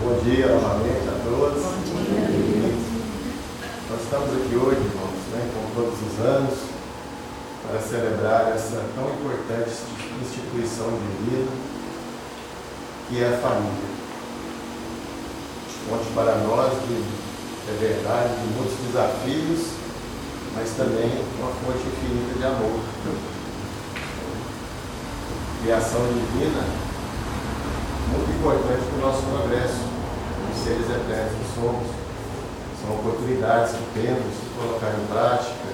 Bom dia novamente a todos. Bom dia. Nós estamos aqui hoje, irmãos, como todos os anos, para celebrar essa tão importante instituição divina que é a família. Fonte para nós é verdade, de muitos desafios, mas também uma fonte infinita de amor. Criação divina, muito importante para o nosso progresso, os seres eternos que somos. São oportunidades que temos de colocar em prática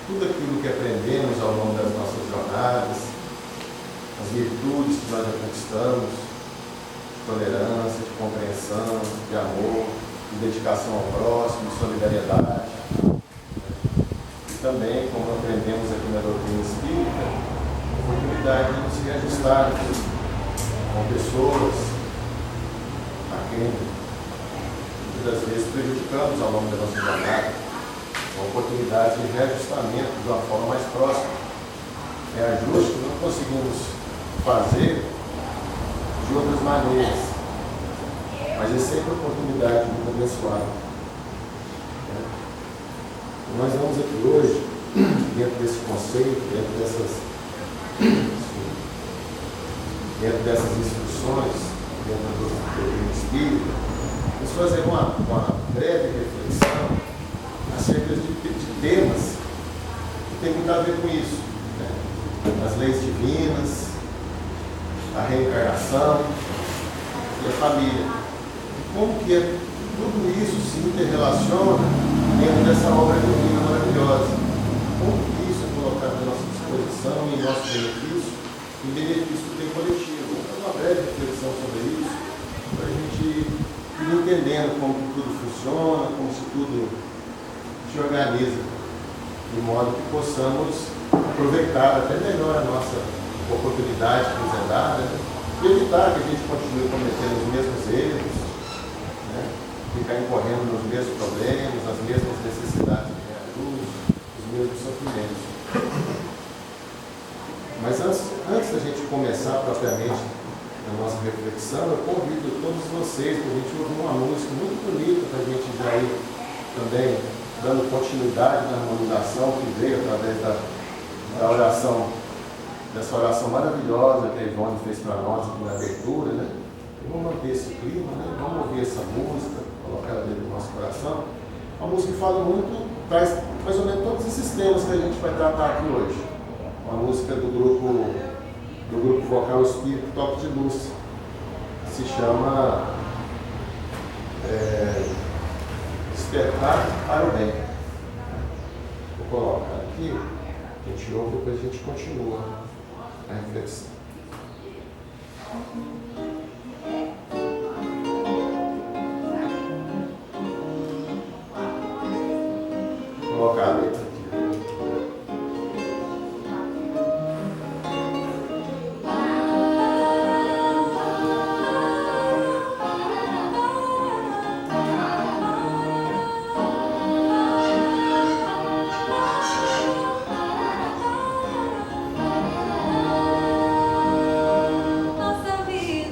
tudo aquilo que aprendemos ao longo das nossas jornadas, as virtudes que nós já conquistamos, de tolerância, de compreensão, de amor, de dedicação ao próximo, de solidariedade. E também, como aprendemos aqui na doutrina espírita, a oportunidade de nos reajustarmos com pessoas a quem muitas vezes prejudicamos ao longo da nossa jornada, uma oportunidade de reajustamento de uma forma mais próxima. Reajuste que não conseguimos fazer de outras maneiras, mas é sempre uma oportunidade muito abençoada. Nós vamos aqui hoje, dentro desse conceito, dentro dessas instruções, dentro do doutrina espírita, vamos fazer uma breve reflexão acerca de temas que tem muito a ver com isso, as leis divinas, a reencarnação e a família. Como que tudo isso se interrelaciona dentro dessa obra divina maravilhosa? Como que isso é colocado à nossa disposição e em nosso benefício, em benefício do bem coletivo? Vamos fazer uma breve reflexão sobre isso, para a gente ir entendendo como que tudo funciona, como se tudo se organiza, de modo que possamos aproveitar até melhor a nossa oportunidade que nos é dada, e evitar que a gente continue cometendo os mesmos erros, ficar incorrendo nos mesmos problemas, as mesmas necessidades de reajuste, os mesmos sofrimentos. Mas antes da gente começar propriamente a nossa reflexão, eu convido todos vocês para a gente ouvir uma música muito bonita para a gente já ir também dando continuidade na harmonização que veio através da oração, dessa oração maravilhosa que a Ivone fez para nós aqui na abertura, E vamos manter esse clima, Vamos ouvir essa música, colocar ela dentro do nosso coração. Uma música que fala muito, traz mais ou menos todos esses temas que a gente vai tratar aqui hoje. Uma música do grupo vocal Espírito Toque de Luz, que se chama Despertar para o Bem. Vou colocar aqui, a gente ouve e depois a gente continua a reflexão. Vou colocar a letra aqui. Nossa vida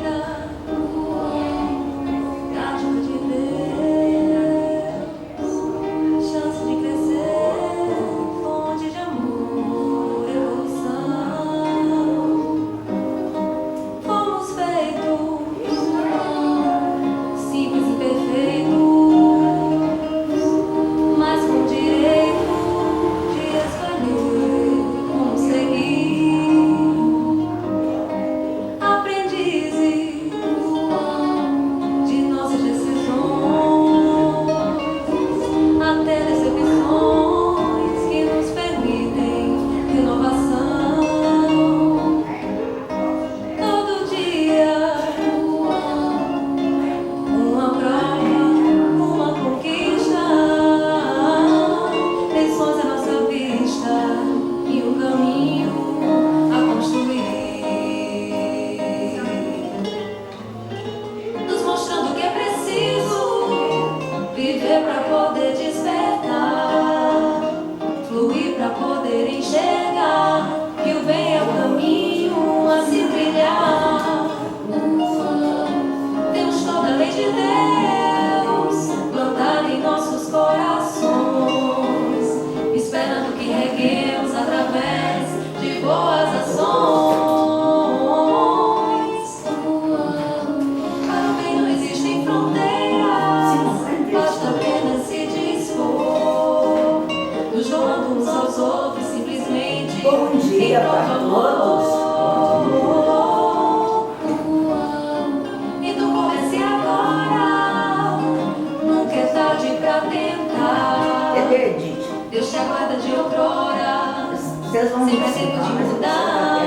Vocês vão sempre é tempo de mudar.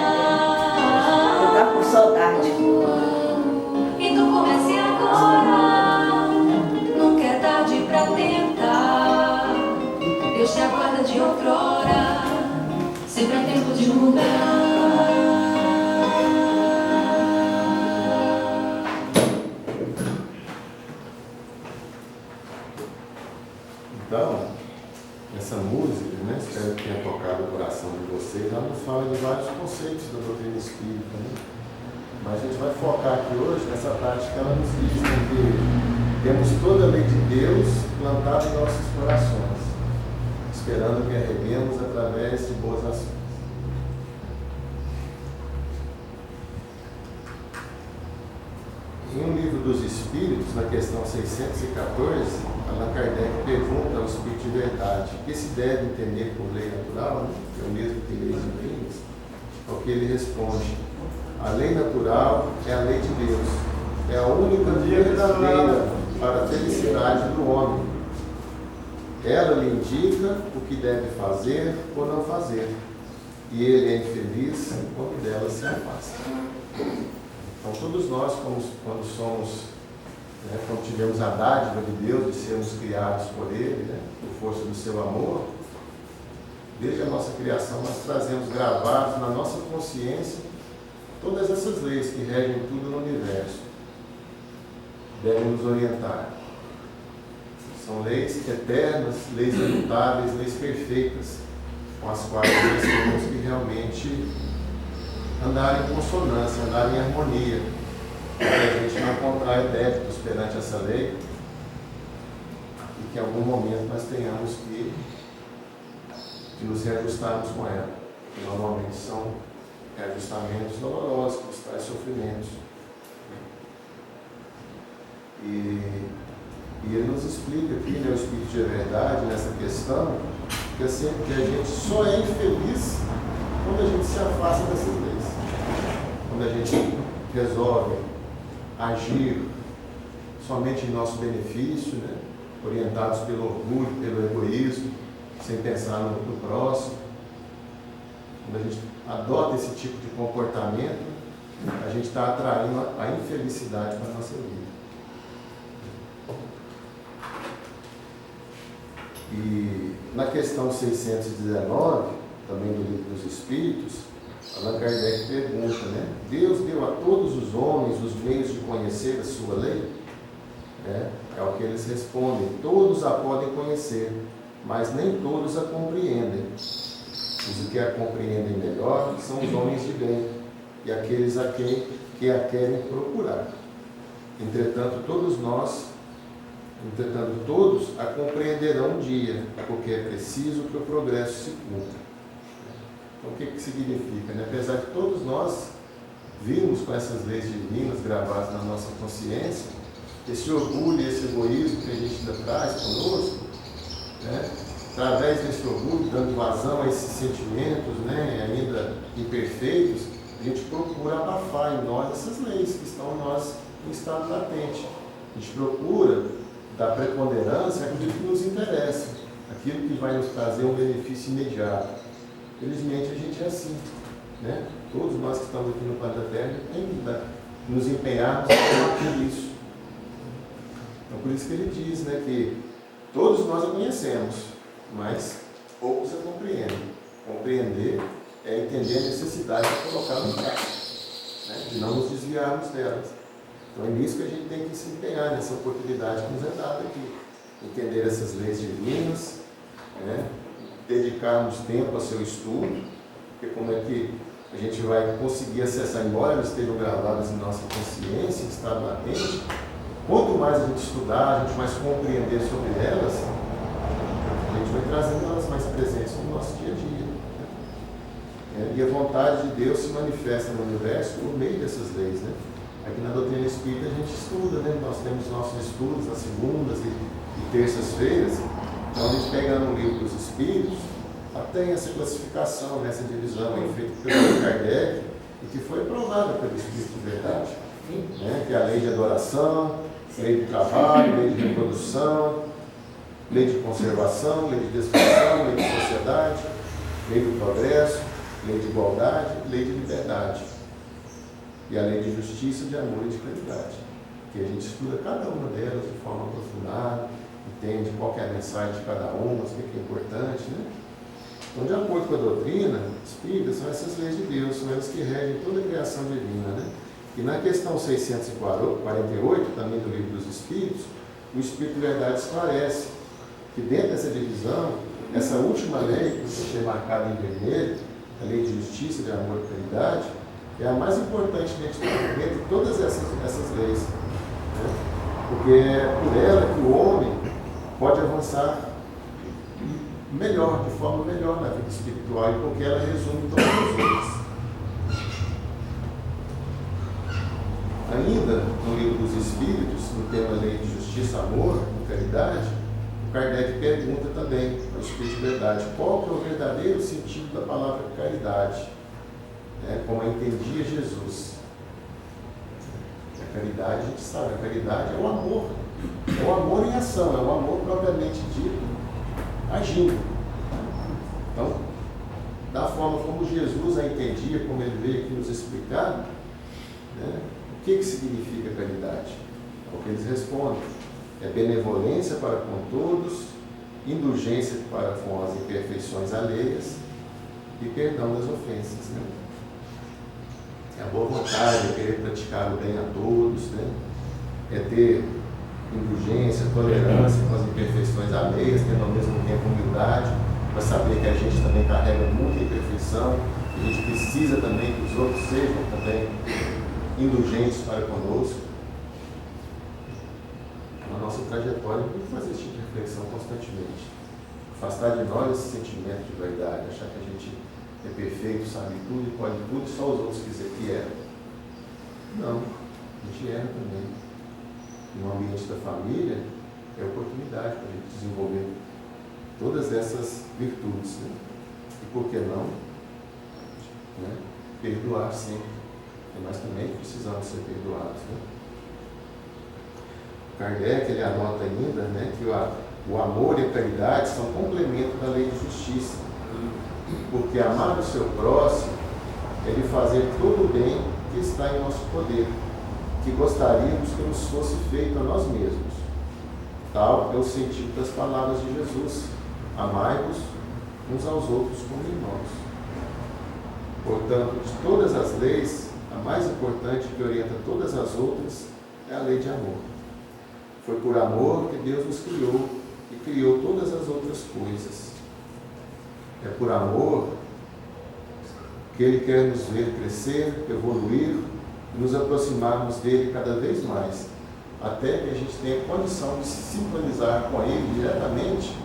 Eu tava com saudade. Então comece agora, nunca é tarde pra tentar. Deus te aguarda de outrora, sempre é tempo de mudar. Então, essa música, né, espero que tenha tocado o coração de vocês, ela nos fala de vários conceitos da doutrina espírita, né? Mas a gente vai focar aqui hoje nessa parte que ela nos diz, né, que temos toda a lei de Deus plantada em nossos corações, esperando que arreguemos através de boas ações. Em um livro dos Espíritos, na questão 614, Allan Kardec pergunta ao Espírito de Verdade o que se deve entender por lei natural, né? Que é o mesmo que leis divinas, ao que ele responde: a lei natural é a lei de Deus, é a única verdadeira para a felicidade do homem. Ela lhe indica o que deve fazer ou não fazer, e ele é infeliz quando dela se afasta. Então, todos nós, quando somos, né, quando tivemos a dádiva de Deus de sermos criados por Ele, né, por força do seu amor, desde a nossa criação nós trazemos gravados na nossa consciência todas essas leis que regem tudo no universo. Devem nos orientar. São leis eternas, leis imutáveis, leis perfeitas, com as quais nós temos que realmente andar em consonância, andar em harmonia, para que a gente não contraia débitos perante essa lei e que em algum momento nós tenhamos que nos reajustarmos com ela, que normalmente são reajustamentos dolorosos, que trazem sofrimentos. E ele nos explica aqui, né, o Espírito de Verdade, nessa questão, que a gente só é infeliz quando a gente se afasta dessas leis. Quando a gente resolve agir somente em nosso benefício, né? Orientados pelo orgulho, pelo egoísmo, sem pensar no próximo. Quando a gente adota esse tipo de comportamento, a gente está atraindo a infelicidade para a nossa vida. E na questão 619, também do Livro dos Espíritos, Allan Kardec pergunta, né? Deus deu a todos os homens os meios de conhecer a sua lei? É o que eles respondem: todos a podem conhecer, mas nem todos a compreendem. Os que a compreendem melhor são os homens de bem e aqueles que a querem procurar. Entretanto, todos a compreenderão um dia, porque é preciso que o progresso se cumpra. Então, o que significa? Né? Apesar de todos nós virmos com essas leis divinas gravadas na nossa consciência, esse orgulho e esse egoísmo que a gente ainda traz conosco, né? Através desse orgulho, dando vazão a esses sentimentos, né, ainda imperfeitos, a gente procura abafar em nós essas leis que estão em nós em estado latente. A gente procura dar preponderância àquilo que nos interessa, aquilo que vai nos trazer um benefício imediato. Felizmente a gente é assim, né? Todos nós que estamos aqui no planeta Terra temos que nos empenharmos por isso. Então por isso que ele diz, né, que todos nós a conhecemos, mas poucos a compreendem. Compreender é entender a necessidade de colocá-la em prática, né? De não nos desviarmos delas. Então é nisso que a gente tem que se empenhar, nessa oportunidade que nos é dada aqui. Entender essas leis divinas, né? Dedicarmos tempo ao seu estudo, porque como é que a gente vai conseguir acessar, embora elas estejam gravadas em nossa consciência, em estado latente, quanto mais a gente estudar, a gente mais compreender sobre elas, a gente vai trazendo elas mais presentes no nosso dia a dia. Né? E a vontade de Deus se manifesta no universo por meio dessas leis. Né? Aqui na doutrina espírita a gente estuda, né? Nós temos nossos estudos nas segundas e terças-feiras. Então a gente pega no Livro dos Espíritos, tem essa classificação, essa divisão aí, feita pelo Kardec e que foi aprovada pelo Espírito de Verdade, né? Que é a lei de adoração, lei de trabalho, lei de reprodução, lei de conservação, lei de destruição, lei de sociedade. Lei do progresso, lei de igualdade, lei de liberdade. E a lei de justiça, de amor e de caridade. Que a gente estuda cada uma delas de forma aprofundada, entende qual que é a mensagem de cada uma, o que é importante, né? Então, de acordo com a doutrina espírita, são essas leis de Deus, são elas que regem toda a criação divina, né? E na questão 648, também do Livro dos Espíritos, o Espírito de Verdade esclarece que dentro dessa divisão, essa última lei, que você tem marcada em vermelho, a lei de justiça, de amor e caridade, é a mais importante dentre todas essas leis, né? Porque é por ela que o homem pode avançar melhor, de forma melhor na vida espiritual, e porque ela resume todas as outras. Ainda no Livro dos Espíritos, no tema Lei de Justiça, Amor e Caridade, o Kardec pergunta também ao Espírito de Verdade qual que é o verdadeiro sentido da palavra caridade, né, como a entendia Jesus. A caridade, a gente sabe, a caridade é o amor em ação, é o amor propriamente dito, agindo. Então, da forma como Jesus a entendia, como ele veio aqui nos explicar, né, o que significa caridade? É o que eles respondem. É benevolência para com todos, indulgência para com as imperfeições alheias e perdão das ofensas, né? É a boa vontade, é querer praticar o bem a todos, né? É ter indulgência, tolerância com as imperfeições alheias, tendo ao mesmo tempo humildade, para saber que a gente também carrega muita imperfeição, e a gente precisa também que os outros sejam também indulgentes para conosco. Na nossa trajetória, tem que fazer esse tipo de reflexão constantemente. Afastar de nós esse sentimento de vaidade, achar que a gente é perfeito, sabe tudo e pode tudo, e só os outros dizer que é. Não, a gente erra também. E no ambiente da família, é oportunidade para a gente desenvolver todas essas virtudes, né? E por que não? Né? Perdoar sempre. E nós também precisamos ser perdoados, né? Kardec, ele anota ainda, né, que o amor e a caridade são complemento da lei de justiça, porque amar o seu próximo é lhe fazer todo o bem que está em nosso poder, que gostaríamos que nos fosse feito a nós mesmos. Tal é o sentido das palavras de Jesus: amai-vos uns aos outros como irmãos. Portanto, de todas as leis, a mais importante, que orienta todas as outras, é a lei de amor. Foi por amor que Deus nos criou e criou todas as outras coisas. É por amor que Ele quer nos ver crescer, evoluir e nos aproximarmos dele cada vez mais, até que a gente tenha condição de se sintonizar com Ele diretamente,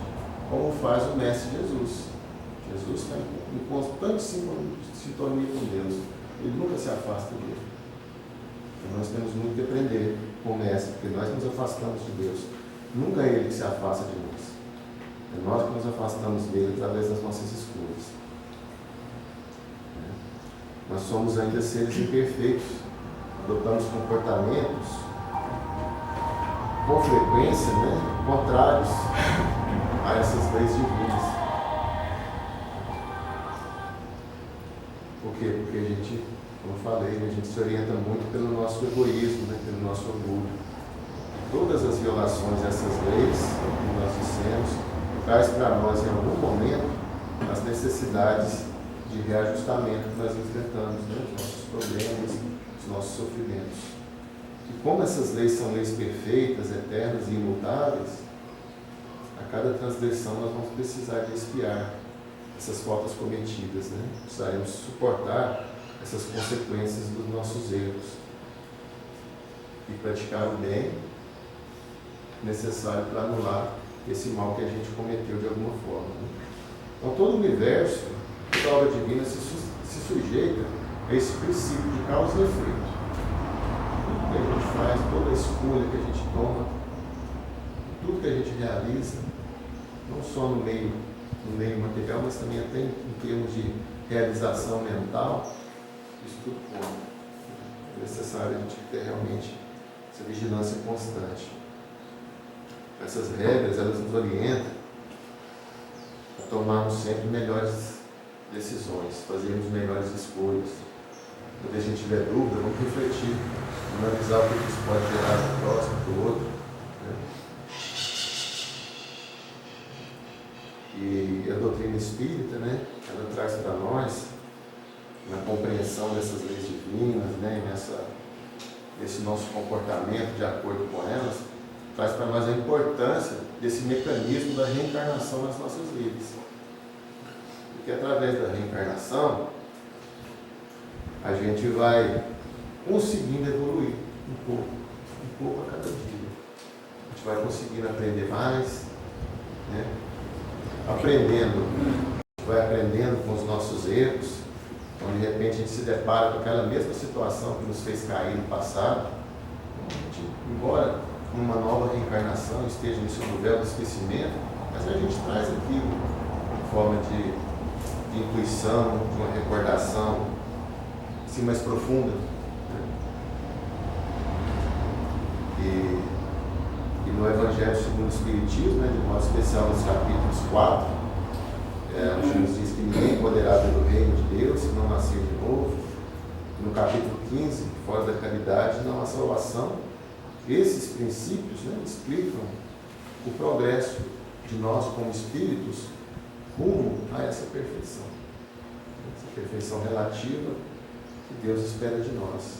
como faz o Mestre Jesus. Jesus está em constante sintonia com Deus. Ele nunca se afasta dele. Então nós temos muito que aprender com o Mestre, porque nós nos afastamos de Deus. Nunca é Ele que se afasta de nós. É nós que nos afastamos dele através das nossas escolhas. Nós somos ainda seres imperfeitos. Adotamos comportamentos com frequência, né, contrários a essas leis divinas. Por quê? Porque a gente, como eu falei, a gente se orienta muito pelo nosso egoísmo, né, pelo nosso orgulho. Todas as violações dessas leis, como nós dissemos, traz para nós em algum momento as necessidades de reajustamento que nós enfrentamos, né, os nossos problemas, os nossos sofrimentos. E como essas leis são leis perfeitas, eternas e imutáveis, a cada transgressão nós vamos precisar de expiar essas faltas cometidas, né? Precisaremos suportar essas consequências dos nossos erros e praticar o bem necessário para anular esse mal que a gente cometeu de alguma forma, né? Então todo o universo, toda a obra divina se sujeita a esse princípio de causa e efeito. Tudo que a gente faz, toda a escolha que a gente toma, tudo que a gente realiza, não só no meio material, mas também até em termos de realização mental, isso tudo conta. É necessário a gente ter realmente essa vigilância constante. Essas regras, elas nos orientam a tomarmos sempre melhores decisões, fazermos melhores escolhas. Quando a gente tiver dúvida, vamos refletir, analisar o que isso pode gerar para o próximo, para o outro. Né? E a doutrina espírita, né, ela traz para nós, na compreensão dessas leis divinas, né, nesse nosso comportamento de acordo com elas, traz para nós a importância desse mecanismo da reencarnação nas nossas vidas. Porque através da reencarnação, a gente vai conseguindo evoluir um pouco a cada dia. A gente vai conseguindo aprender mais, né? Vai aprendendo com os nossos erros. Então, de repente, a gente se depara com aquela mesma situação que nos fez cair no passado. Embora uma nova reencarnação esteja no seu véu do esquecimento, mas a gente traz aquilo em forma de intuição, de uma recordação assim, mais profunda. Né? E no Evangelho segundo o Espiritismo, né, de modo especial nos capítulos 4, o Jesus diz que ninguém poderá ver o reino de Deus se não nascer de novo. No capítulo 15, fora da caridade não há salvação. Esses princípios, né, explicam o progresso de nós como espíritos rumo a essa perfeição relativa que Deus espera de nós.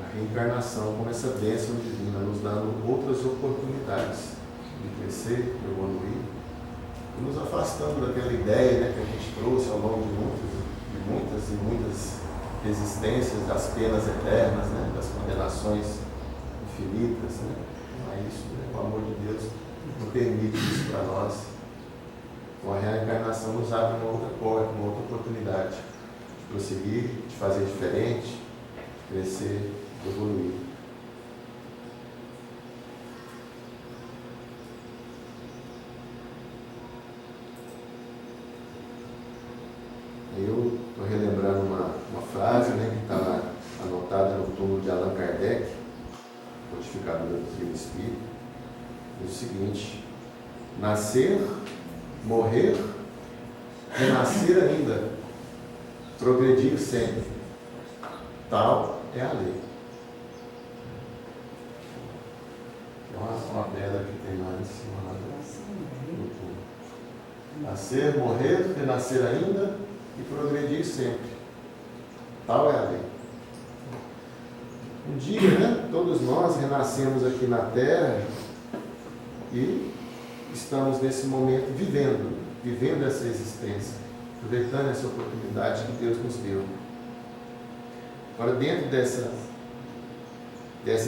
A reencarnação como essa bênção divina, nos dando outras oportunidades de crescer, de evoluir, e nos afastando daquela ideia, né, que a gente trouxe ao longo de muitas existências, das penas eternas, né, das condenações infinitas. Né? Não é isso, né? O amor de Deus não permite isso para nós. Então a reencarnação nos abre uma outra porta, uma outra oportunidade de prosseguir, de fazer diferente, de crescer, de evoluir. Eu estou relembrando uma frase, né, que está anotada no túmulo de Allan Kardec, codificador da doutrina espírita, diz o seguinte: nascer, morrer, renascer ainda, progredir sempre, tal é a lei. Uma pedra que tem lá em cima no túmulo. Nascer, morrer, renascer ainda e progredir sempre. Tal é a lei. Um dia, né, todos nós renascemos aqui na Terra e estamos nesse momento vivendo essa existência, aproveitando essa oportunidade que Deus nos deu. Agora, dentro dessa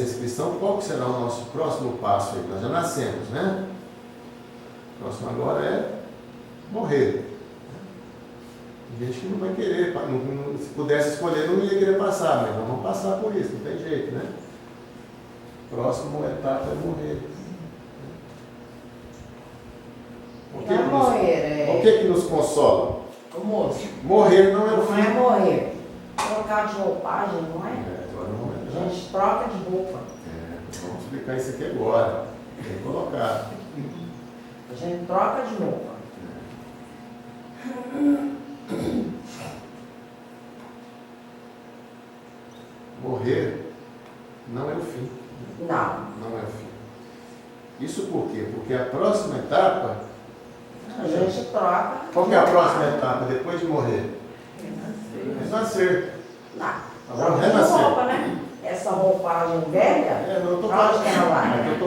inscrição, qual será o nosso próximo passo aí? Nós já nascemos, né? O próximo agora é morrer. Tem gente que não vai querer, se pudesse escolher, não ia querer passar, mas nós vamos passar por isso, não tem jeito, né? Próxima etapa é morrer. O que nos consola? O moço. Morrer não é o fim. Não é morrer. Trocar de roupagem, não é? Agora não é. A gente troca de roupa. Vamos explicar isso aqui agora. Tem que colocar. A gente troca de roupa. Morrer não é o fim. Não é o fim. Isso por quê? Porque a próxima etapa... A gente troca. Qual que é a próxima etapa depois de morrer? Renascer. Não. Vamos renascer. Roupa, né? Essa roupagem velha, eu estou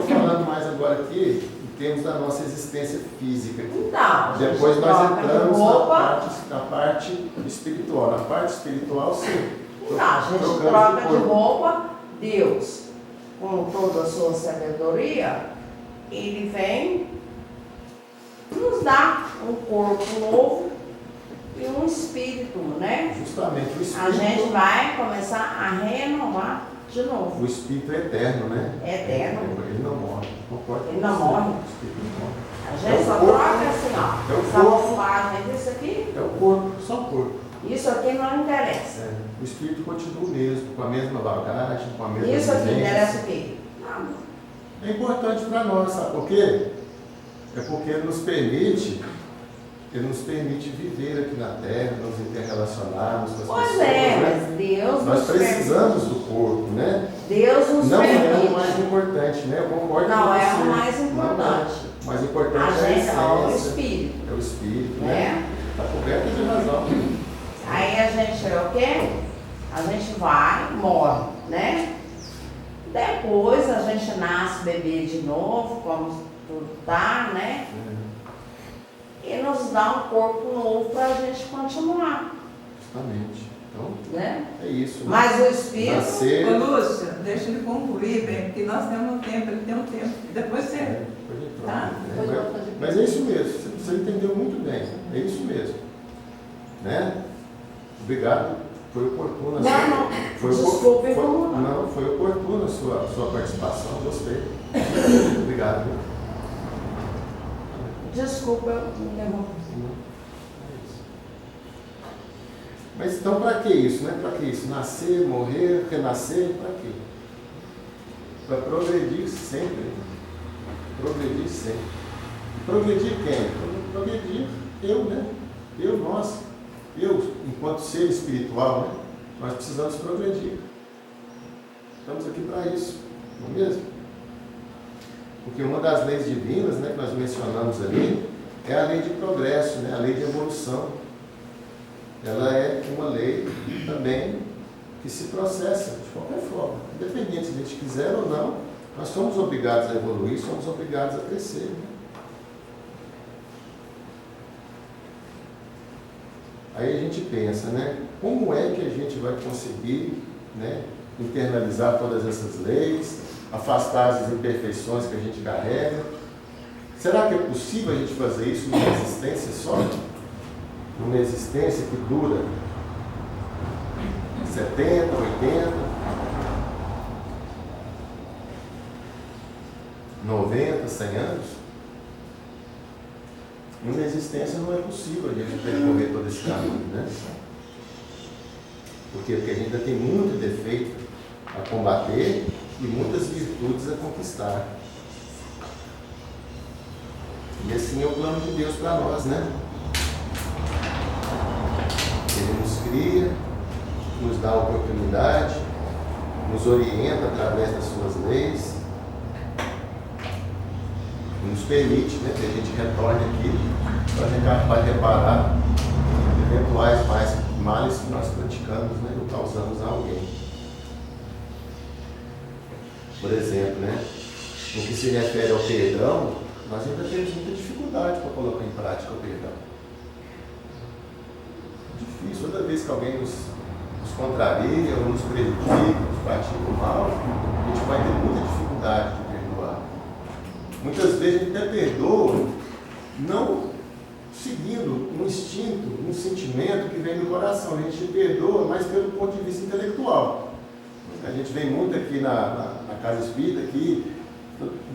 falando mais agora aqui em termos da nossa existência física. Não. Depois nós entramos na parte espiritual. Na parte espiritual, sim. Não, a gente troca de roupa. Deus, com toda a sua sabedoria, Ele vem nos dar um corpo novo e um espírito, né? Justamente, o espírito. A gente vai começar a renovar de novo. O espírito é eterno, né? É eterno. Ele não morre. Ele não morre. O espírito não morre. A gente só troca assim, ó. Essa roupagem desse aqui. É o corpo, só o corpo. Isso aqui não interessa. O espírito continua o mesmo, com a mesma bagagem, com a mesma Isso aqui vivência. interessa o quê? Nada. É importante para nós, sabe por quê? É porque Ele nos permite viver aqui na Terra, nos interrelacionarmos com as Pois pessoas. é, Né? mas Deus Nós nos precisamos permite. do corpo, né? Deus nos Não permite. é o mais importante, né? Eu concordo Não com é você. o mais Não é. importante. O mais importante A é a gente, essência. ó, o espírito, É o espírito, né? né? Está coberto de razão. Aí a gente é o quê? A gente vai, morre, né? Depois a gente nasce bebê de novo, como tudo tá, né? E nos dá um corpo novo para a gente continuar, Justamente. Então, né? é isso. Né? Mas o espírito, Nascer. Ô Lúcia, deixa ele concluir, bem, porque nós temos um tempo, ele tem um tempo. Depois você. É, depois a gente troca, Tá, né? depois eu vou fazer Mas é isso mesmo, você entendeu muito bem. É isso mesmo. Né? Obrigado. Foi oportuna a sua. Não, desculpe, vamos lá. Não, foi oportuna a sua participação, gostei. Obrigado. Desculpa, eu me interrompi. Mas então para que isso, né? Para que isso? Nascer, morrer, renascer, para quê? Para progredir sempre. Progredir sempre. Progredir quem? Progredir eu, né? Eu, nós. Eu, enquanto ser espiritual, né? Nós precisamos progredir. Estamos aqui para isso, não é mesmo? Porque uma das leis divinas, né, que nós mencionamos ali, é a lei de progresso, né? A lei de evolução. Ela é uma lei também que se processa de qualquer forma. Independente se a gente quiser ou não, nós somos obrigados a evoluir, somos obrigados a crescer. Né? Aí a gente pensa, né? Como é que a gente vai conseguir, né, internalizar todas essas leis, afastar as imperfeições que a gente carrega? Será que é possível a gente fazer isso numa existência só? Numa existência que dura 70, 80, 90, 100 anos? Numa existência não é possível a gente percorrer todo esse caminho, né? Por quê? Porque a gente ainda tem muito defeito a combater e muitas virtudes a conquistar. E assim é o plano de Deus para nós, né? Ele nos cria, nos dá a oportunidade, nos orienta através das suas leis, e nos permite, né, que a gente retorne aqui para reparar eventuais males que nós praticamos, né, ou causamos a alguém. Por exemplo, né, no que se refere ao perdão, nós ainda temos muita dificuldade para colocar em prática o perdão. Difícil, toda vez que alguém nos contraria, ou nos prejudica, nos pratica o mal, a gente vai ter muita dificuldade de perdoar. Muitas vezes a gente até perdoa, não seguindo um instinto, um sentimento que vem do coração, a gente perdoa mais pelo ponto de vista intelectual. A gente vem muito aqui na casa espírita, aqui,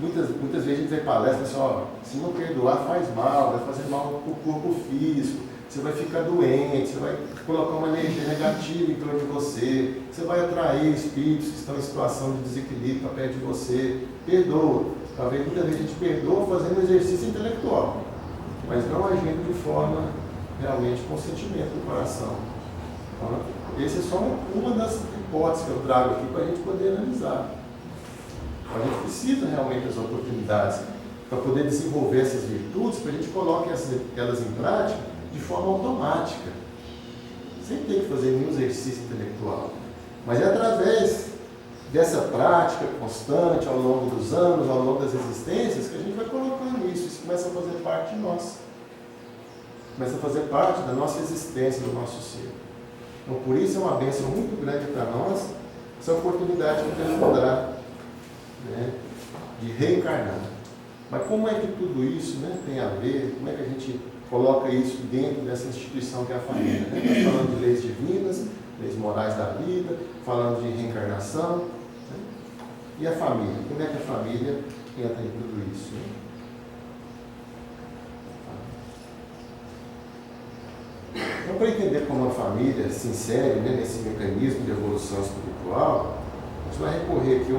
muitas vezes a gente vê palestra assim, ó, se não perdoar faz mal, vai fazer mal para o corpo físico, você vai ficar doente, você vai colocar uma energia negativa em torno de você, você vai atrair espíritos que estão em situação de desequilíbrio para perto de você. Perdoa. Talvez muitas vezes a gente perdoa fazendo exercício intelectual, mas não agindo de forma realmente com sentimento do coração. Então, essa é só uma das hipóteses que eu trago aqui para a gente poder analisar. A gente precisa realmente das oportunidades para poder desenvolver essas virtudes, para a gente coloque elas em prática de forma automática, sem ter que fazer nenhum exercício intelectual. Mas é através dessa prática constante, ao longo dos anos, ao longo das existências, que a gente vai colocando isso começa a fazer parte de nós. Começa a fazer parte da nossa existência, do nosso ser. Então, por isso é uma bênção muito grande para nós, essa oportunidade que Deus nos dá, né, de reencarnar. Mas como é que tudo isso, né, tem a ver, como é que a gente coloca isso dentro dessa instituição que é a família? Né? Nós falando de leis divinas, leis morais da vida, falando de reencarnação, né? E a família? Como é que a família entra em tudo isso? Né? Então, para entender como a família se insere, né, nesse mecanismo de evolução espiritual, a gente vai recorrer aqui a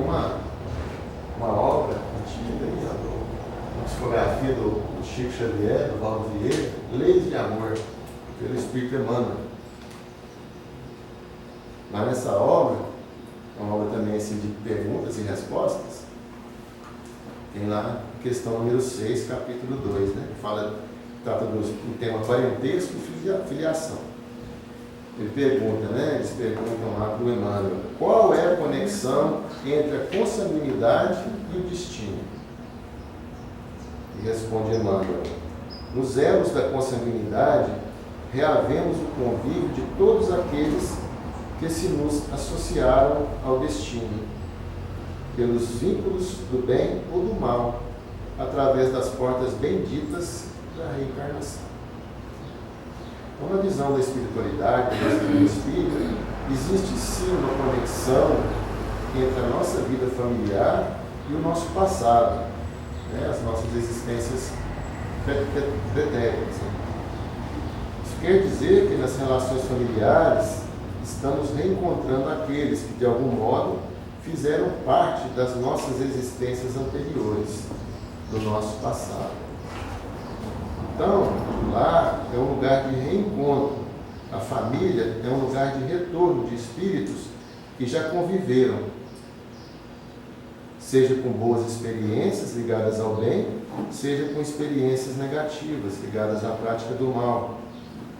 uma obra antiga, psicografia do Chico Xavier, do Valdo Vieira, Leis de Amor, pelo Espírito Emmanuel. Mas nessa obra, uma obra também assim, de perguntas e respostas, tem lá a questão número 6, capítulo 2, né, que trata do tema parentesco e filiação. Ele pergunta, né, eles perguntam lá para o Emmanuel, qual é a conexão entre a consanguinidade e o destino? E responde Emmanuel, nos elos da consanguinidade, reavemos o convívio de todos aqueles que se nos associaram ao destino, pelos vínculos do bem ou do mal, através das portas benditas da reencarnação. Então, na visão da espiritualidade, do espírito, existe sim uma conexão entre a nossa vida familiar e o nosso passado, né? As nossas existências pretéritas. Isso quer dizer que nas relações familiares estamos reencontrando aqueles que, de algum modo, fizeram parte das nossas existências anteriores, do nosso passado. Então, lá é um lugar de reencontro. A família é um lugar de retorno de espíritos que já conviveram, seja com boas experiências ligadas ao bem, seja com experiências negativas ligadas à prática do mal,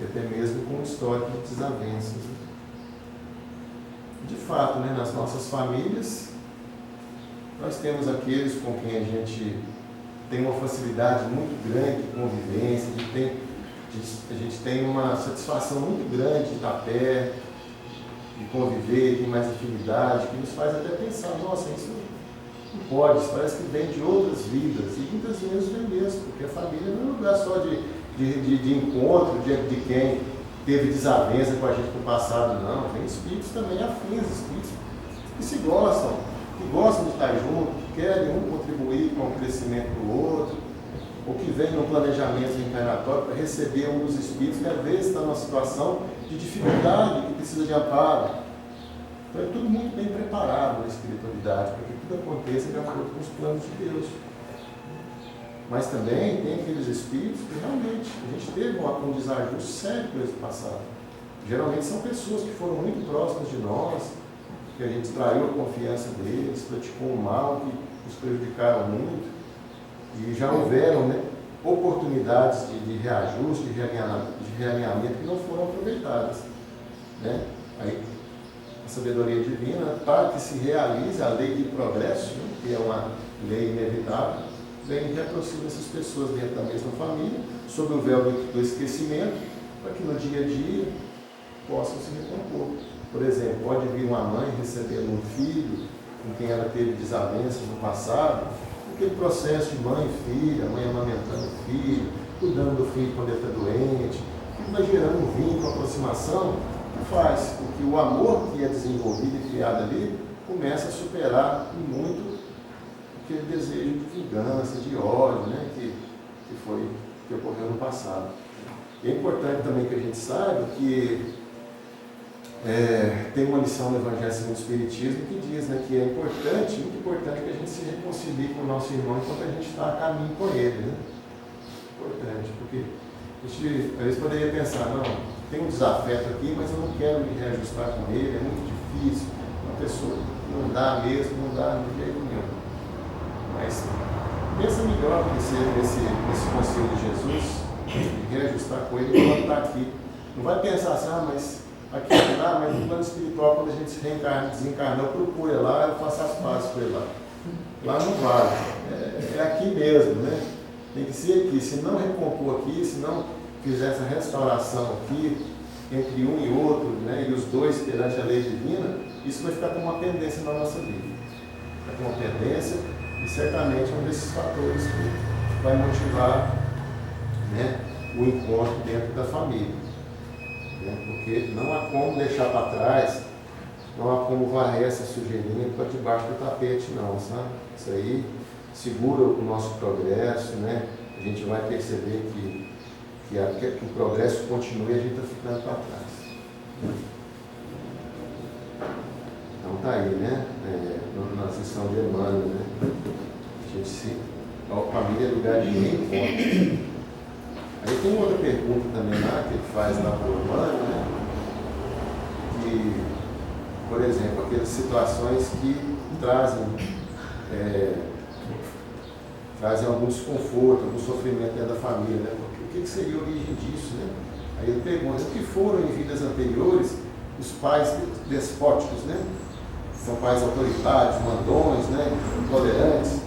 e até mesmo com um histórico de desavenças. De fato, né, nas nossas famílias, nós temos aqueles com quem a gente tem uma facilidade muito grande de convivência, a gente tem uma satisfação muito grande de estar perto, de conviver, tem mais afinidade, que nos faz até pensar, nossa, isso não pode, isso parece que vem de outras vidas, e muitas vezes vem mesmo, porque a família não é um lugar só de encontro, de quem teve desavença com a gente no passado, não, tem espíritos também afins, espíritos que se gostam, que gostam de estar juntos, que querem um contribuir com o crescimento do outro, ou que vem num planejamento reencarnatório para receber um dos espíritos que às vezes está numa situação de dificuldade, que precisa de amparo. Então é tudo muito bem preparado na espiritualidade, para que tudo aconteça de acordo com os planos de Deus. Mas também tem aqueles espíritos que realmente a gente teve um desajuste sério com esse passado. Geralmente são pessoas que foram muito próximas de nós, que a gente traiu a confiança deles, praticou um mal que nos prejudicaram muito, e já houveram, né, oportunidades de reajuste, de realinhamento que não foram aproveitadas. Né? Aí, a sabedoria divina, para que se realize a lei de progresso, né, que é uma lei inevitável, vem e reaproxima essas pessoas dentro da mesma família, sob o véu do esquecimento, para que no dia a dia possam se recompor. Por exemplo, pode vir uma mãe recebendo um filho com quem ela teve desavenças no passado, aquele processo de mãe e filha, a mãe amamentando o filho, cuidando do filho quando ele está doente, que vai gerando um vínculo, aproximação, que faz com que o amor que é desenvolvido e criado ali começa a superar muito aquele desejo de vingança, de ódio, né, que ocorreu no passado. E é importante também que a gente saiba que tem uma lição no Evangelho segundo o Espiritismo que diz, né, que é importante, muito importante que a gente se reconcilie com o nosso irmão enquanto a gente está a caminho com ele. Né? Importante, porque a gente às vezes poderia pensar, não, tem um desafeto aqui, mas eu não quero me reajustar com ele, é muito difícil, uma pessoa não dá mesmo, não dá de jeito nenhum. Mas pensa melhor nesse conselho de Jesus, de reajustar com ele enquanto está aqui. Não vai pensar assim, mas aqui lá, mas no plano espiritual, quando a gente se desencarna, eu procuro lá, eu faço as pazes com ele lá. Lá não vale. É aqui mesmo, né? Tem que ser aqui. Se não recompor aqui, se não fizer essa restauração aqui, entre um e outro, né, e os dois perante a lei divina, isso vai ficar com uma pendência na nossa vida. Fica com uma pendência e certamente é um desses fatores que vai motivar, né, o encontro dentro da família. Porque não há como deixar para trás, não há como varrer essa sujeirinha para debaixo do tapete, não, sabe? Isso aí segura o nosso progresso, né? A gente vai perceber que o progresso continue e a gente está ficando para trás. Então tá aí, né? Na sessão de Emmanuel, né? A gente se A família é lugar de reencontro. Aí tem outra pergunta também lá, que ele faz lá para o Romano, né? Que, por exemplo, aquelas situações que trazem algum desconforto, algum sofrimento dentro da família, né? O que seria a origem disso, né? Aí ele pergunta, o que foram em vidas anteriores os pais despóticos, né? São pais autoritários, mandões, né? Intolerantes.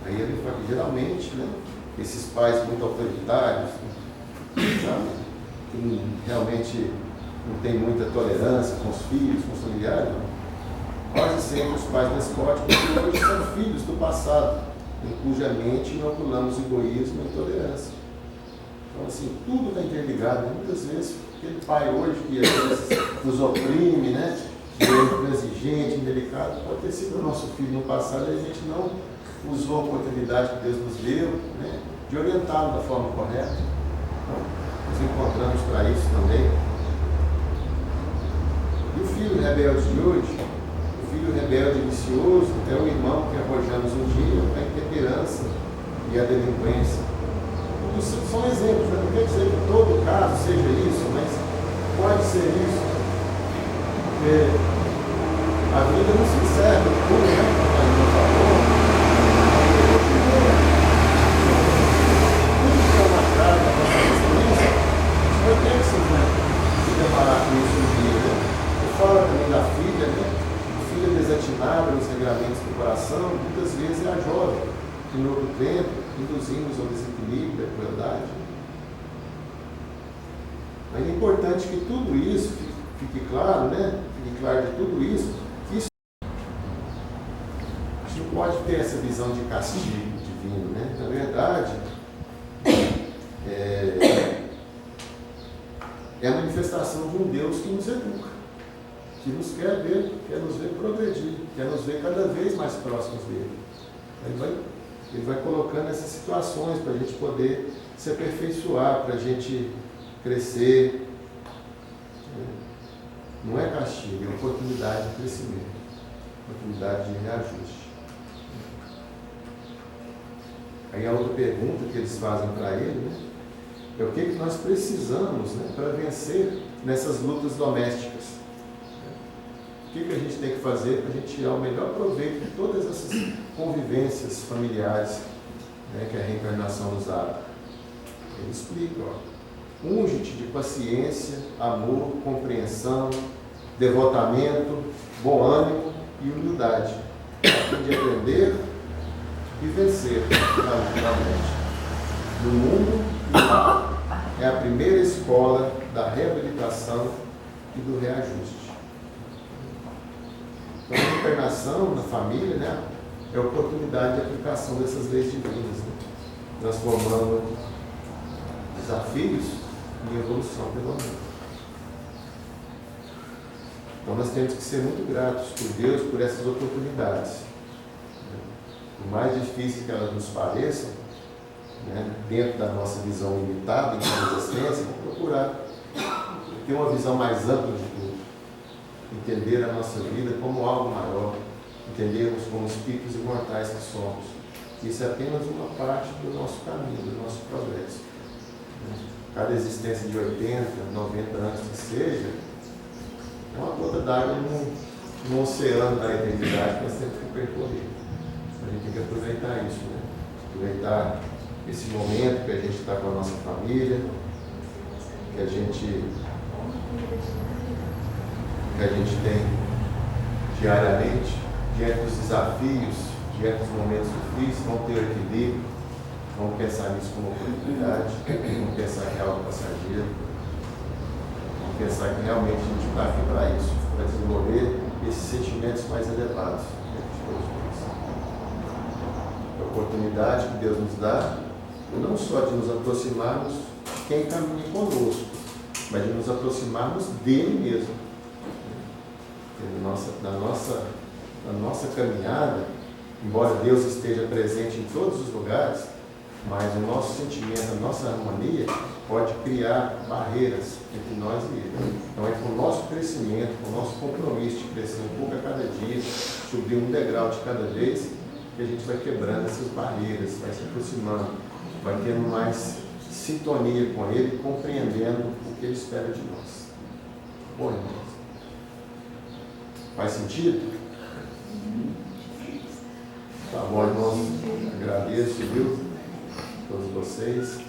Aí ele fala que geralmente, né? Esses pais muito autoritários, sabe? Que realmente não tem muita tolerância com os filhos, com os familiares, não. Quase sempre os pais despóticos que hoje são filhos do passado, em cuja mente inoculamos egoísmo e intolerância. Então, assim, tudo está interligado. Muitas vezes, aquele pai hoje que às vezes nos oprime, né? Intransigente, indelicado, pode ter sido o nosso filho no passado e a gente não usou a oportunidade que Deus nos deu, né? De orientá-lo da forma correta. Então, nos encontramos para isso também. E o filho rebelde de hoje, o filho rebelde e vicioso, é o irmão que arrojamos um dia a intemperança e a delinquência. Isso são exemplos, né? Não quer dizer que em todo caso seja isso, mas pode ser isso. Porque a vida não se encerra tudo, né? Como a gente falou. Tudo que é uma carga da nossa existência, a gente vai ter que se deparar com isso um dia, né? Eu falo também da filha, né? A filha desatinada nos regramentos do coração, muitas vezes é a jovem, que no outro tempo induzimos ao desequilíbrio, à crueldade. Mas é importante que tudo isso fique claro, né? Fique claro de tudo isso, que isso a gente não pode ter essa visão de castigo divino, né? Na verdade, é a manifestação de um Deus que nos educa, que nos quer nos ver progredir, quer nos ver cada vez mais próximos dele. Ele vai colocando essas situações para a gente poder se aperfeiçoar, para a gente crescer. Não é castigo, é oportunidade de crescimento, oportunidade de reajuste. Aí a outra pergunta que eles fazem para ele, né, é o que nós precisamos, né, para vencer nessas lutas domésticas. O que a gente tem que fazer para a gente tirar o melhor proveito de todas essas convivências familiares, né, que a reencarnação nos dá? Ele explica, unge-te de paciência, amor, compreensão, devotamento, bom ânimo e humildade, a fim de aprender e vencer na mente. No mundo, é a primeira escola da reabilitação e do reajuste. Então, a reencarnação na família, né, é a oportunidade de aplicação dessas leis divinas, né, transformando desafios em evolução pelo amor. Então, nós temos que ser muito gratos por Deus por essas oportunidades. Por mais difíceis que elas nos pareçam, né, dentro da nossa visão limitada em sua existência, procurar ter uma visão mais ampla de tudo. Entender a nossa vida como algo maior, entendermos como espíritos imortais que somos. Isso é apenas uma parte do nosso caminho, do nosso progresso. Cada existência de 80, 90 anos que seja, é uma gota d'água no oceano da eternidade que nós temos que percorrer. A gente tem que aproveitar isso, né? Aproveitar esse momento que a gente está com a nossa família, que a gente tem diariamente, diante dos desafios, diante dos momentos difíceis, vamos ter o equilíbrio, vamos pensar nisso como oportunidade, vamos pensar que é algo passageiro, vamos pensar que realmente a gente está aqui para isso, para desenvolver esses sentimentos mais elevados dentro de todos nós. A oportunidade que Deus nos dá, não só de nos aproximarmos de quem caminha conosco, mas de nos aproximarmos dele mesmo. Na nossa caminhada, embora Deus esteja presente em todos os lugares, mas o nosso sentimento, a nossa harmonia pode criar barreiras entre nós e Ele. Então é com o nosso crescimento, com o nosso compromisso de crescer um pouco a cada dia, subir um degrau de cada vez, que a gente vai quebrando essas barreiras, vai se aproximando, vai tendo mais sintonia com Ele, compreendendo o que Ele espera de nós. Bom, irmãos, faz sentido? Tá bom, irmãos, agradeço, viu, todos vocês,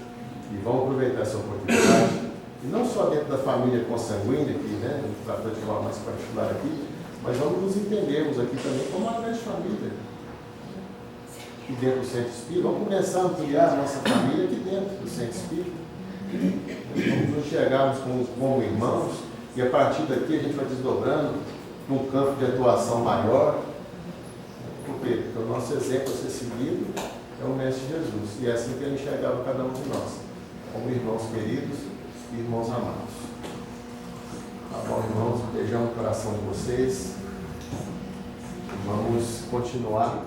e vamos aproveitar essa oportunidade, e não só dentro da família consanguínea aqui, né, a gente trata de forma mais particular aqui, mas vamos nos entendermos aqui também como uma grande família, aqui dentro do Centro Espírita. Vamos começar a ampliar a nossa família aqui dentro do Centro Espírita. Vamos nos enxergarmos como irmãos, e a partir daqui a gente vai desdobrando num campo de atuação maior. Por quê? Porque o nosso exemplo a ser seguido é o Mestre Jesus, e é assim que ele enxergava cada um de nós, como irmãos queridos e irmãos amados. Tá bom, irmãos? Beijão no coração de vocês. Vamos continuar